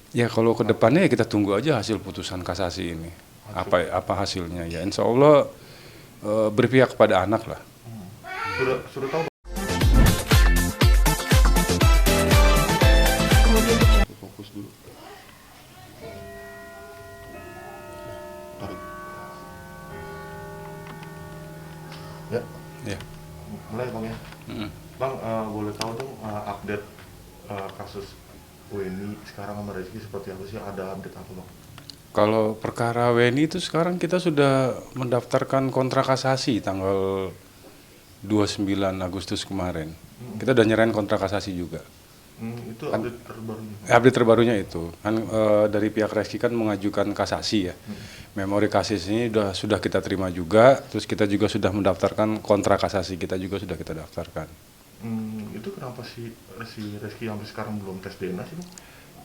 Ya kalau ke depannya ya kita tunggu aja hasil putusan kasasi ini. Apa hasilnya ya, insya Allah berpihak kepada anak lah. Sudah tahu fokus dulu. Tarik. Ya, Ya. mulai Bang ya. Bang, boleh tahu dong update kasus WNI sekarang sama Rizky seperti apa sih? Ada update apa Bang? Kalau perkara WNI itu sekarang kita sudah mendaftarkan kontra kasasi tanggal 29 Agustus kemarin. Kita udah nyerahin kontra kasasi juga. Itu update terbarunya. Update terbarunya itu kan dari pihak Rizky kan mengajukan kasasi ya. Memori kasasi ini sudah kita terima juga, terus kita juga sudah mendaftarkan kontra kasasi, kita juga sudah kita daftarkan. Itu kenapa si Rizky sampai sekarang belum tes DNA sih Bang?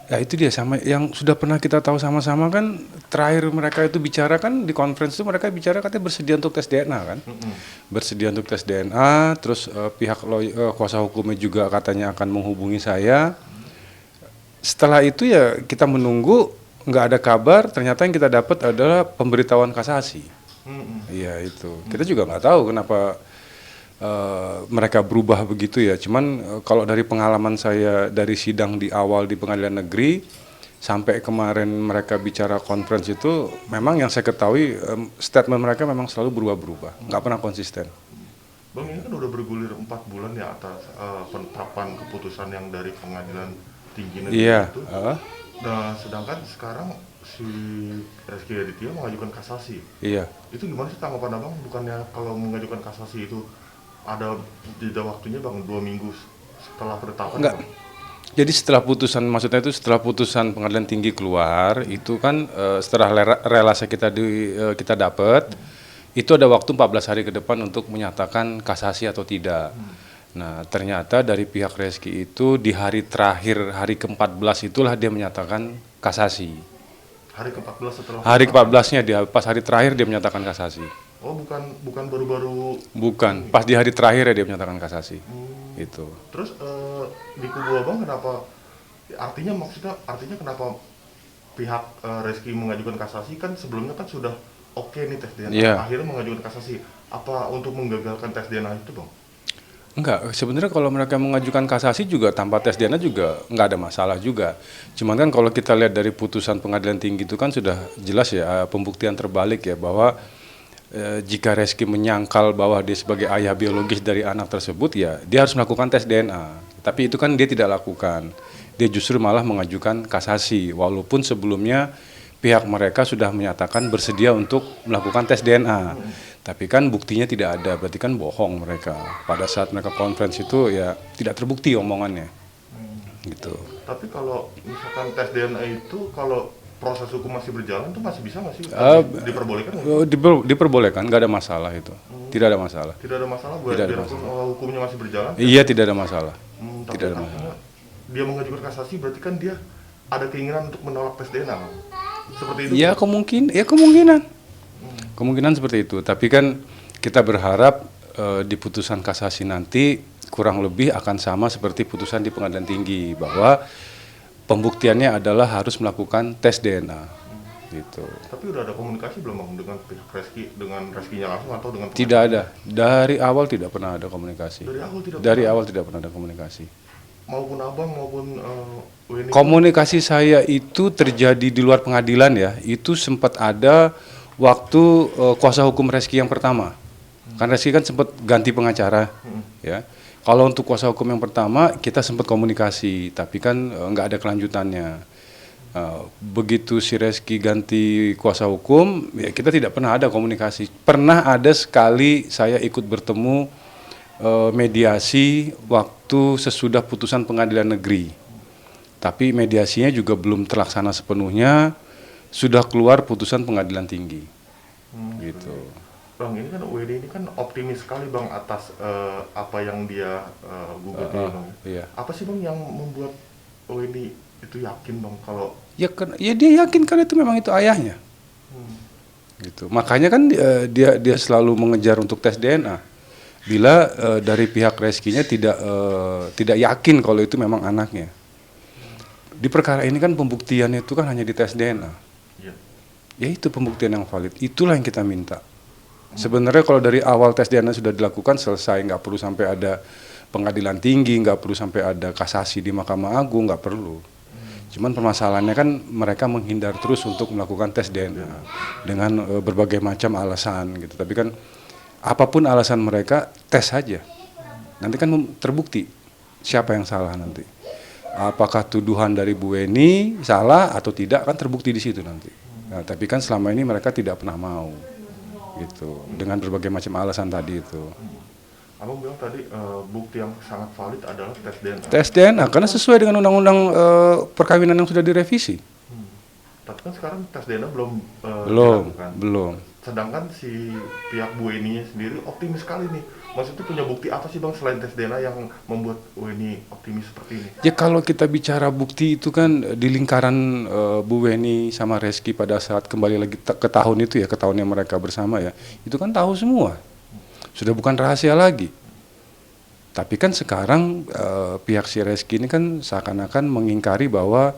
Ya itu dia, sama yang sudah pernah kita tahu sama-sama kan, terakhir mereka itu bicara kan di conference itu mereka bicara katanya bersedia untuk tes DNA kan. Bersedia untuk tes DNA, terus pihak kuasa hukumnya juga katanya akan menghubungi saya. Setelah itu ya kita menunggu, nggak ada kabar, ternyata yang kita dapat adalah pemberitahuan kasasi. Iya itu, kita juga nggak tahu kenapa mereka berubah begitu ya. Cuman kalau dari pengalaman saya dari sidang di awal di pengadilan negeri sampai kemarin mereka bicara conference itu, memang yang saya ketahui statement mereka memang selalu berubah-berubah, nggak pernah konsisten. Bang, ini kan udah bergulir 4 bulan ya atas penetapan keputusan yang dari pengadilan tinggi negeri Iya. itu. Nah, sedangkan sekarang si Rizky Aditya mengajukan kasasi. Iya. Itu gimana sih tanggapan Abang? Bukannya kalau mengajukan kasasi itu ada jeda waktunya Bang, 2 minggu setelah penetapan? Enggak. Bang? Jadi setelah putusan, maksudnya itu setelah putusan pengadilan tinggi keluar, itu kan setelah relasi kita dapat, itu ada waktu 14 hari ke depan untuk menyatakan kasasi atau tidak. Nah, ternyata dari pihak Rizky itu di hari terakhir, hari ke-14 itulah dia menyatakan kasasi. Hari ke-14 setelah Hari ke-14-nya dia, pas hari terakhir dia menyatakan kasasi. Oh, bukan baru-baru. Bukan, pas di hari terakhir ya dia menyatakan kasasi. Itu. Terus di kubu Abang kenapa, artinya kenapa pihak Rizky mengajukan kasasi? Kan sebelumnya kan sudah oke nih tes DNA, Iya. akhirnya mengajukan kasasi. Apa untuk menggagalkan tes DNA itu Bang? Enggak, sebenarnya kalau mereka mengajukan kasasi juga tanpa tes DNA juga nggak ada masalah juga. Cuman kan kalau kita lihat dari putusan pengadilan tinggi itu kan sudah jelas ya, pembuktian terbalik ya, bahwa jika Rizky menyangkal bahwa dia sebagai ayah biologis dari anak tersebut, ya dia harus melakukan tes DNA. Tapi itu kan dia tidak lakukan. Dia justru malah mengajukan kasasi, walaupun sebelumnya pihak mereka sudah menyatakan bersedia untuk melakukan tes DNA. Tapi kan buktinya tidak ada, berarti kan bohong mereka. Pada saat mereka conference itu ya tidak terbukti omongannya. Gitu. Tapi kalau misalkan tes DNA itu, kalau proses hukum masih berjalan tuh masih bisa nggak sih? Diperbolehkan nggak? Diperbolehkan, nggak ada masalah itu. Tidak ada masalah. Tidak ada masalah buat Tidak ada biarpun hukumnya masih berjalan? Iya, tidak ada masalah. Tapi Tidak ada artinya dia mengajukan kasasi berarti kan dia ada keinginan untuk menolak tes DNA Bang. Seperti itu? Ya kemungkinan. Kemungkinan seperti itu. Tapi kan kita berharap di putusan kasasi nanti kurang lebih akan sama seperti putusan di pengadilan tinggi, bahwa pembuktiannya adalah harus melakukan tes DNA. Gitu. Tapi udah ada komunikasi belum Bang dengan pihak Rizky, dengan Rizky-nya langsung atau dengan Tidak ada. Dari awal tidak pernah ada komunikasi. Dari awal Tidak pernah ada komunikasi. maupun Abang maupun WNI? Komunikasi saya itu terjadi di luar pengadilan ya. Itu sempat ada waktu kuasa hukum Rizky yang pertama. Kan Rizky kan sempat ganti pengacara, ya. Kalau untuk kuasa hukum yang pertama kita sempat komunikasi, tapi kan nggak ada kelanjutannya. Begitu si Rizky ganti kuasa hukum, ya kita tidak pernah ada komunikasi. Pernah ada sekali saya ikut bertemu mediasi waktu sesudah putusan pengadilan negeri. Tapi mediasinya juga belum terlaksana sepenuhnya, sudah keluar putusan pengadilan tinggi. Gitu. Bang, ini kan WD ini kan optimis sekali Bang atas apa yang dia gugat ini Bang. Iya. Apa sih Bang yang membuat WD itu yakin Bang kalau Ya dia yakin kan itu memang itu ayahnya. Gitu. Makanya kan dia selalu mengejar untuk tes DNA. bila dari pihak Reskinya tidak yakin kalau itu memang anaknya. Di perkara ini kan pembuktiannya itu kan hanya di tes DNA. Iya. Ya itu pembuktian yang valid. Itulah yang kita minta. Sebenarnya kalau dari awal tes DNA sudah dilakukan selesai, nggak perlu sampai ada pengadilan tinggi, nggak perlu sampai ada kasasi di Mahkamah Agung, nggak perlu. Cuman permasalahannya kan mereka menghindar terus untuk melakukan tes DNA dengan berbagai macam alasan gitu. Tapi kan apapun alasan mereka, tes saja. Nanti kan terbukti siapa yang salah nanti. Apakah tuduhan dari Bu Weni salah atau tidak kan terbukti di situ nanti. Nah, tapi kan selama ini mereka tidak pernah mau gitu dengan berbagai macam alasan tadi itu. Abang bilang tadi bukti yang sangat valid adalah tes DNA. Tes DNA karena sesuai dengan undang-undang perkawinan yang sudah direvisi. Tapi kan sekarang tes DNA belum dilakukan. Belum. Sedangkan si pihak Bu Eni sendiri optimis sekali nih. Maksudnya punya bukti apa sih bang selain tes DNA yang membuat Bu Eni optimis seperti ini? Ya kalau kita bicara bukti itu kan di lingkaran Bu Weni sama Reski pada saat kembali lagi ke tahun itu ya, ke tahunnya mereka bersama ya, itu kan tahu semua. Sudah bukan rahasia lagi. Tapi kan sekarang pihak si Reski ini kan seakan-akan mengingkari bahwa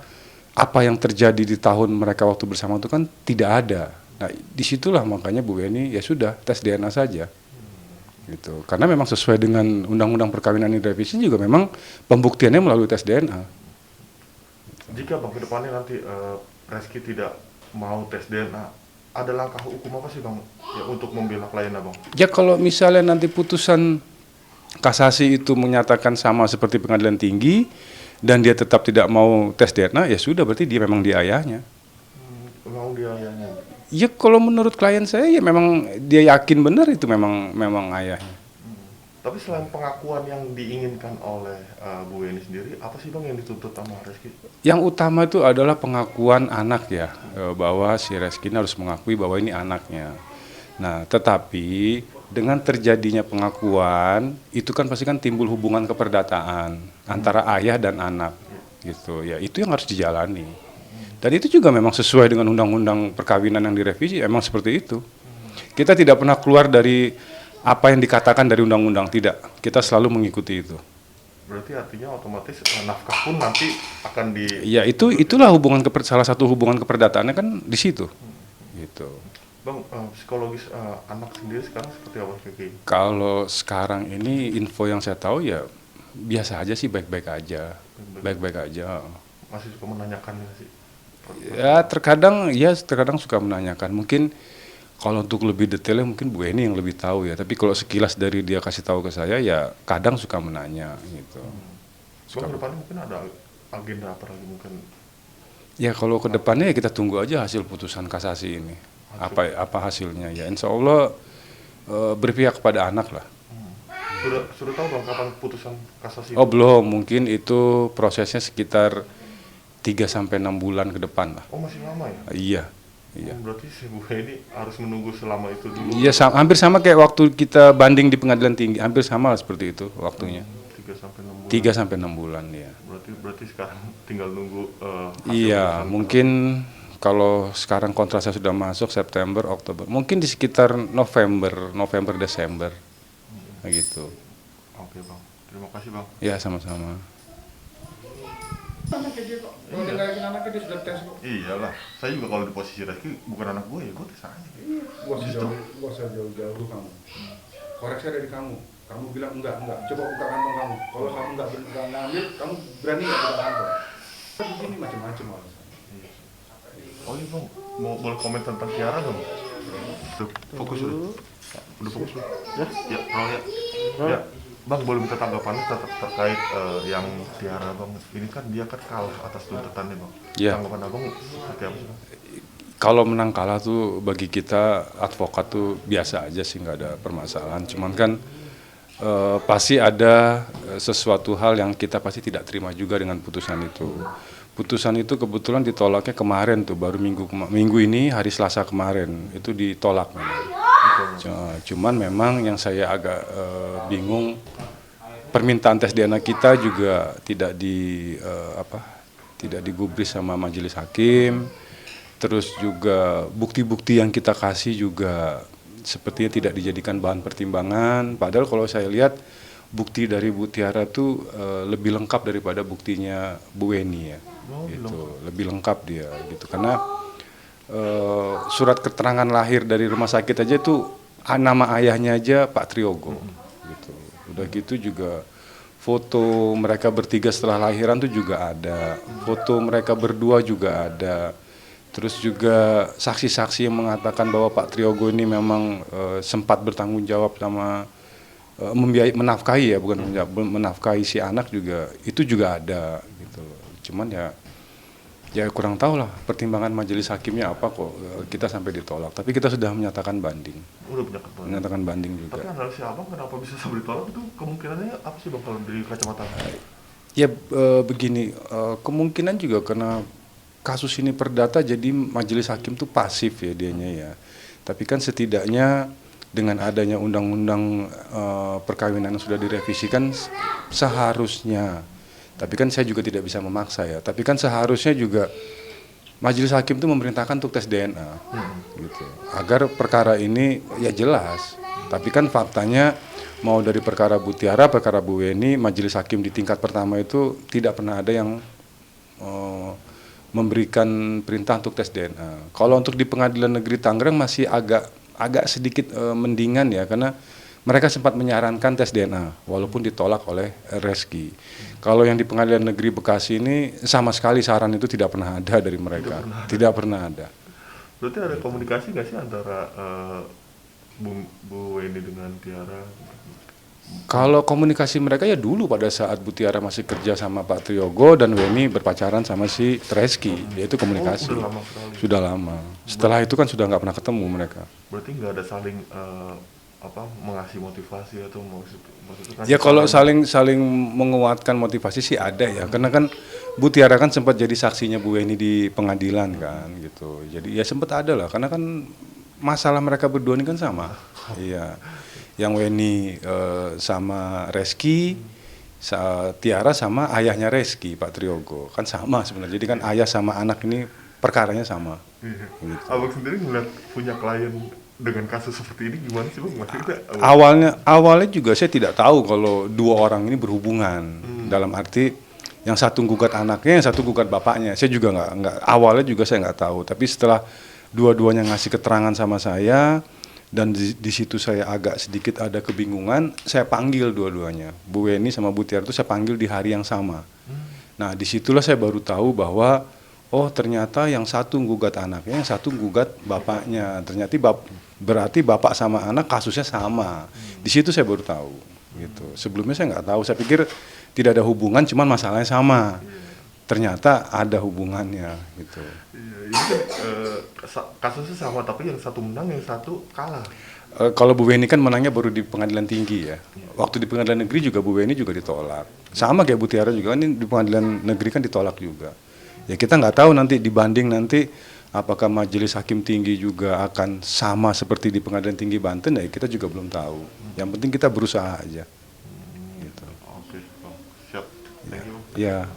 apa yang terjadi di tahun mereka waktu bersama itu kan tidak ada. Nah disitulah makanya Bu Weni ya sudah tes DNA saja. Gitu. Karena memang sesuai dengan undang-undang perkawinan yang direvisi juga memang pembuktiannya melalui tes DNA. Jika bang kedepannya nanti Reski tidak mau tes DNA, ada langkah hukum apa sih bang ya, untuk membela kliennya bang? Ya kalau misalnya nanti putusan kasasi itu menyatakan sama seperti pengadilan tinggi dan dia tetap tidak mau tes DNA, ya sudah berarti dia memang dia ayahnya. Mau dia ayahnya? Ya kalau menurut klien saya ya memang dia yakin benar itu memang ayahnya. Tapi selain pengakuan yang diinginkan oleh Bu Eni sendiri, apa sih bang yang dituntut sama Reski? Yang utama itu adalah pengakuan anak ya, bahwa si Reski harus mengakui bahwa ini anaknya. Nah, tetapi dengan terjadinya pengakuan itu kan pasti kan timbul hubungan keperdataan antara ayah dan anak, gitu. Ya itu yang harus dijalani. Dan itu juga memang sesuai dengan undang-undang perkawinan yang direvisi, emang seperti itu. Kita tidak pernah keluar dari apa yang dikatakan dari undang-undang, tidak. Kita selalu mengikuti itu. Berarti artinya otomatis nafkah pun nanti akan di... Ya itulah salah satu hubungan keperdataannya kan di situ. Gitu. Bang, psikologis anak sendiri sekarang seperti apa Kiki? Kalau sekarang ini info yang saya tahu ya biasa aja sih, baik-baik aja. Baik-baik aja. Masih suka menanyakan nggak sih? Ya terkadang suka menanyakan. Mungkin kalau untuk lebih detailnya mungkin Bu Eni yang lebih tahu ya. Tapi kalau sekilas dari dia kasih tahu ke saya ya kadang suka menanya gitu. Bang, kedepannya mungkin ada agenda apa lagi mungkin? Ya kalau ke depannya ya kita tunggu aja hasil putusan kasasi ini. Apa hasilnya ya. Insya Allah berpihak kepada anak lah. Sudah tahu bang kapan putusan kasasi? Oh belum, mungkin itu prosesnya sekitar 3-6 bulan ke depan lah. Oh masih lama ya? Iya. Iya. Berarti si Bu Eni harus menunggu selama itu dulu? Iya, hampir sama kayak waktu kita banding di pengadilan tinggi, hampir sama lah seperti itu waktunya. 3-6 bulan? 3-6 bulan ya. Berarti sekarang tinggal nunggu hasil Iya, putusan. mungkin kalau sekarang kontrak saya sudah masuk September, Oktober, mungkin di sekitar November, Desember, gitu. Oke bang, terima kasih bang. Ya sama-sama. Anaknya dia kok, kalau dia nggak yakin anaknya dia sudah tes kok. Iyalah, saya juga kalau di posisi Reski bukan anak gue ya, gue tes aja. Gak usah jauh-jauh kamu. Koreksi ada di kamu. Kamu bilang enggak. Coba buka kantong kamu. Kalau kamu enggak ngambil, kamu berani nggak buka kantong? Di sini macam-macam alasan. Oh iya bang, boleh komen tentang Tiara dong? Udah fokus dulu. Udah fokus dulu. Ya, roll ya. Ya, bang boleh minta tanggapan terkait yang Tiara bang. Ini kan dia kan kalah atas tuntutannya bang. Ya. Tanggapan abang seperti apa sih bang? Kalau menang kalah tuh bagi kita advokat tuh biasa aja sih, nggak ada permasalahan. Cuman kan pasti ada sesuatu hal yang kita pasti tidak terima juga dengan putusan itu. Putusan itu kebetulan ditolaknya kemarin tuh, baru minggu ini hari Selasa kemarin itu ditolak memang. Cuman memang yang saya agak bingung, permintaan tes DNA kita juga tidak digubris sama majelis hakim. Terus juga bukti-bukti yang kita kasih juga sepertinya tidak dijadikan bahan pertimbangan. Padahal kalau saya lihat bukti dari Bu Tiara tuh lebih lengkap daripada buktinya Bu Weni ya. Gitu, lebih lengkap dia gitu karena surat keterangan lahir dari rumah sakit aja tuh nama ayahnya aja Pak Triogo gitu. Udah gitu juga foto mereka bertiga setelah lahiran tuh juga ada, foto mereka berdua juga ada. Terus juga saksi-saksi yang mengatakan bahwa Pak Triogo ini memang sempat bertanggung jawab sama menafkahi ya, bukan menafkahi si anak juga, itu juga ada gitu loh. Cuman ya kurang tahu lah pertimbangan majelis hakimnya apa kok kita sampai ditolak. Tapi kita sudah menyatakan banding. Udah Menyatakan banding juga. Tapi analisis abang kenapa bisa sampai ditolak itu kemungkinannya apa sih bang kalau dari kacamata? Ya begini, kemungkinan juga karena kasus ini perdata jadi majelis hakim tuh pasif ya dianya ya. Tapi kan setidaknya dengan adanya undang-undang perkawinan yang sudah direvisikan seharusnya, tapi kan saya juga tidak bisa memaksa ya, tapi kan seharusnya juga majelis hakim itu memerintahkan untuk tes DNA gitu, agar perkara ini ya jelas. Tapi kan faktanya mau dari perkara Bu Tiara, perkara Bu Weni, majelis hakim di tingkat pertama itu tidak pernah ada yang memberikan perintah untuk tes DNA. Kalau untuk di Pengadilan Negeri Tangerang masih agak sedikit mendingan ya, karena mereka sempat menyarankan tes DNA walaupun ditolak oleh Reski. Kalau yang di Pengadilan Negeri Bekasi ini sama sekali saran itu tidak pernah ada dari mereka. Tidak pernah ada. Berarti ada komunikasi nggak sih antara Bu Weni dengan Tiara? Kalau komunikasi mereka ya dulu pada saat Bu Tiara masih kerja sama Pak Triogo dan Weni berpacaran sama si Reski, yaitu komunikasi. Sudah lama sekali. Sudah lama. Setelah itu kan sudah nggak pernah ketemu mereka. Berarti nggak ada saling mengasih motivasi atau maksudnya? Ya kalau saling menguatkan motivasi sih ada ya, karena kan Bu Tiara kan sempat jadi saksinya Bu Weni di pengadilan kan gitu. Jadi ya sempat ada lah, karena kan masalah mereka berdua ini kan sama. Iya. Yang Weni sama Reski, Tiara sama ayahnya Reski, Pak Triogo, kan sama sebenarnya. Jadi kan ayah sama anak ini perkaranya sama. Gitu. Abang sendiri ngeliat punya klien dengan kasus seperti ini gimana sih bang? Maksudnya Awalnya juga saya tidak tahu kalau dua orang ini berhubungan, dalam arti yang satu gugat anaknya, yang satu gugat bapaknya. Saya juga nggak awalnya juga saya nggak tahu. Tapi setelah dua-duanya ngasih keterangan sama saya, dan di situ saya agak sedikit ada kebingungan, saya panggil dua-duanya, Bu Weni sama Bu Tiara itu saya panggil di hari yang sama. Nah disitulah saya baru tahu bahwa oh ternyata yang satu gugat anaknya, yang satu gugat bapaknya. Ternyata berarti bapak sama anak kasusnya sama. Di situ saya baru tahu. Gitu. Sebelumnya saya nggak tahu, saya pikir tidak ada hubungan, cuman masalahnya sama. Ternyata ada hubungannya gitu. Iya, ini kan kasusnya sama tapi yang satu menang, yang satu kalah. Kalau Bu Weni kan menangnya baru di pengadilan tinggi ya. Waktu di pengadilan negeri juga Bu Weni juga ditolak. Sama kayak Bu Tiara juga kan di pengadilan negeri kan ditolak juga. Ya kita nggak tahu nanti dibanding nanti apakah majelis hakim tinggi juga akan sama seperti di pengadilan tinggi Banten, ya kita juga belum tahu. Yang penting kita berusaha aja. Gitu. Oke, siap. Thank you. Ya.